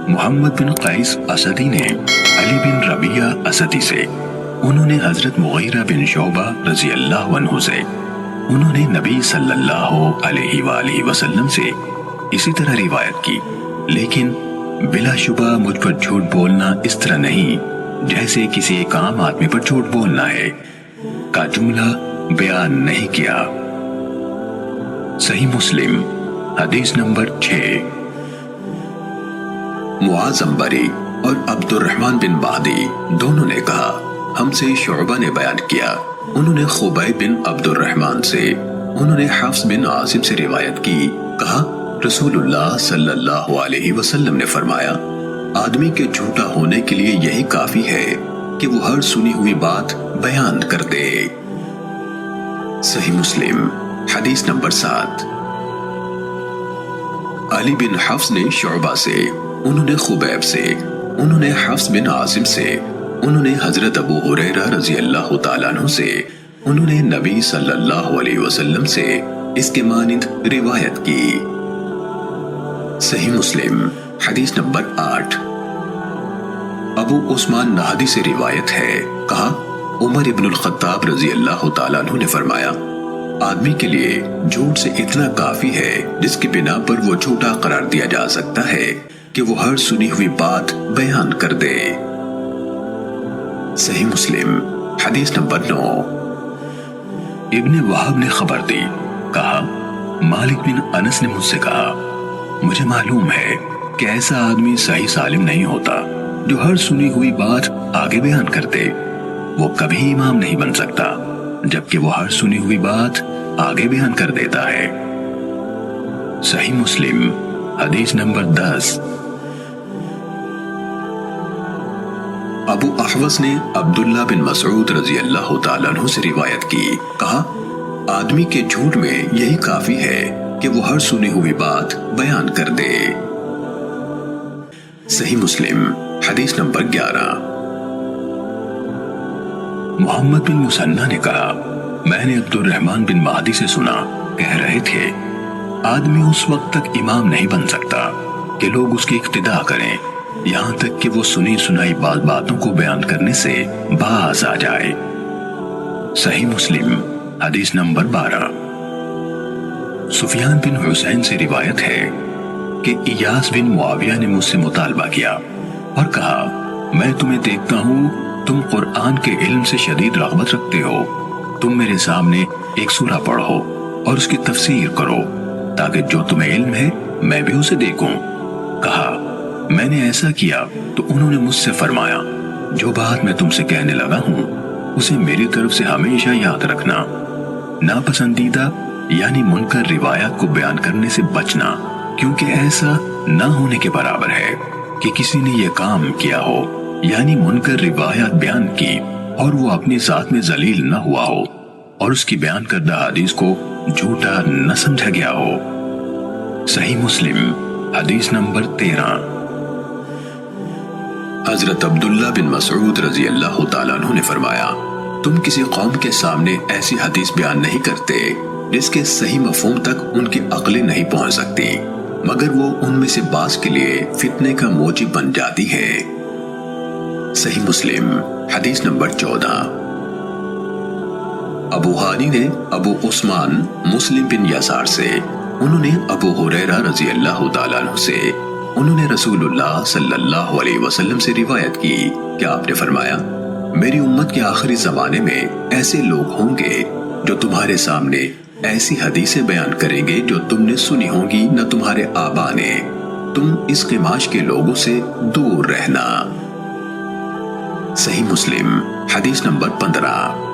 محمد بن قیس اسدی نے علی بن ربیعہ اسدی سے، انہوں نے حضرت مغیرہ بن شعبہ رضی اللہ عنہ سے، انہوں نے نبی صلی اللہ علیہ وآلہ وسلم سے اسی طرح روایت کی، لیکن بلا شبہ مجھ پر جھوٹ بولنا اس طرح نہیں جیسے کسی ایک عام آدمی پر جھوٹ بولنا ہے کا جملہ بیان نہیں کیا۔ صحیح مسلم حدیث نمبر 6۔ معاذ عنبری اور عبد الرحمن بن مہدی دونوں نے کہا، ہم سے شعبہ نے بیان کیا، انہوں نے خبیب بن عبد الرحمن سے، انہوں نے حفص بن عاصم سے روایت کی، کہا رسول اللہ صلی اللہ علیہ وسلم نے فرمایا، آدمی کے جھوٹا ہونے کے لیے یہی کافی ہے کہ وہ ہر سنی ہوئی بات بیان کر دے۔ صحیح مسلم حدیث نمبر 7۔ علی بن حفص نے شعبہ سے، انہوں نے خبیب سے، انہوں نے حفص بن عاصم سے، انہوں نے حضرت ابو ہریرہ رضی اللہ تعالیٰ عنہ سے، انہوں نے نبی صلی اللہ علیہ وسلم سے اس کے مانند روایت کی۔ صحیح مسلم حدیث نمبر 8۔ ابو عثمان نہدی سے روایت ہے، کہا عمر ابن الخطاب رضی اللہ تعالیٰ عنہ نے فرمایا، آدمی کے لیے جھوٹ سے اتنا کافی ہے جس کی بنا پر وہ جھوٹا قرار دیا جا سکتا ہے کہ وہ ہر سنی ہوئی بات بیان کر دے۔ صحیح مسلم حدیث نمبر 9۔ ابن وہب نے خبر دی، کہا مالک بن انس نے مجھ سے کہا، مجھے معلوم ہے کہ ایسا آدمی صحیح سالم نہیں ہوتا جو ہر سنی ہوئی بات آگے بیان کر دے، وہ کبھی امام نہیں بن سکتا جبکہ وہ ہر سنی ہوئی بات آگے بیان کر دیتا ہے۔ صحیح مسلم حدیث نمبر 10۔ ابو احوص نے عبداللہ بن مسعود رضی اللہ تعالیٰ عنہ سے روایت کی، کہا آدمی کے جھوٹ میں یہی کافی ہے کہ وہ ہر سنی ہوئی بات بیان کر دے۔ صحیح مسلم حدیث نمبر 11۔ محمد بن مسنہ نے کہا، میں نے عبد الرحمن بن مہدی سے سنا، کہہ رہے تھے آدمی اس وقت تک امام نہیں بن سکتا کہ لوگ اس کی اقتداء کریں یہاں تک کہ وہ سنی سنائی باتوں کو بیان کرنے سے باز آ جائے۔ صحیح مسلم حدیث نمبر 12۔ سفیان بن حسین سے روایت ہے کہ ایاس بن معاویہ نے مجھ سے مطالبہ کیا اور کہا، میں تمہیں دیکھتا ہوں تم قرآن کے علم سے شدید رغبت رکھتے ہو، تم میرے سامنے ایک سورہ پڑھو اور اس کی تفسیر کرو تاکہ جو تمہیں علم ہے میں بھی اسے دیکھوں۔ کہا میں نے ایسا کیا تو انہوں نے مجھ سے فرمایا، جو بات میں تم سے کہنے لگا ہوں اسے میری طرف سے ہمیشہ یاد رکھنا، ناپسندیدہ یعنی منکر روایات کو بیان کرنے سے بچنا، کیونکہ ایسا نہ ہونے کے برابر ہے کہ کسی نے یہ کام کیا ہو یعنی منکر روایات بیان کی اور وہ اپنی ذات میں ذلیل نہ ہوا ہو اور اس کی بیان کردہ حدیث کو جھوٹا نہ سمجھا گیا ہو۔ صحیح مسلم حدیث نمبر 13۔ حضرت عبداللہ بن مسعود رضی اللہ تعالیٰ عنہ نے فرمایا، تم کسی قوم کے سامنے ایسی حدیث بیان نہیں کرتے جس کے صحیح مفہوم تک ان کی عقلیں نہیں پہنچ سکتی، مگر وہ ان میں سے بعض کے لیے فتنے کا موجب بن جاتی ہے۔ صحیح مسلم حدیث نمبر 14۔ ابو ہانی نے ابو عثمان مسلم بن یسار سے، انہوں نے ابو ہریرہ رضی اللہ تعالیٰ عنہ سے، انہوں نے رسول اللہ صلی اللہ علیہ وسلم سے روایت کی کہ آپ نے فرمایا، میری امت کے آخری زمانے میں ایسے لوگ ہوں گے جو تمہارے سامنے ایسی حدیثیں بیان کریں گے جو تم نے سنی ہوں گی نہ تمہارے آبا نے، تم اس قماش کے لوگوں سے دور رہنا۔ صحیح مسلم حدیث نمبر 15۔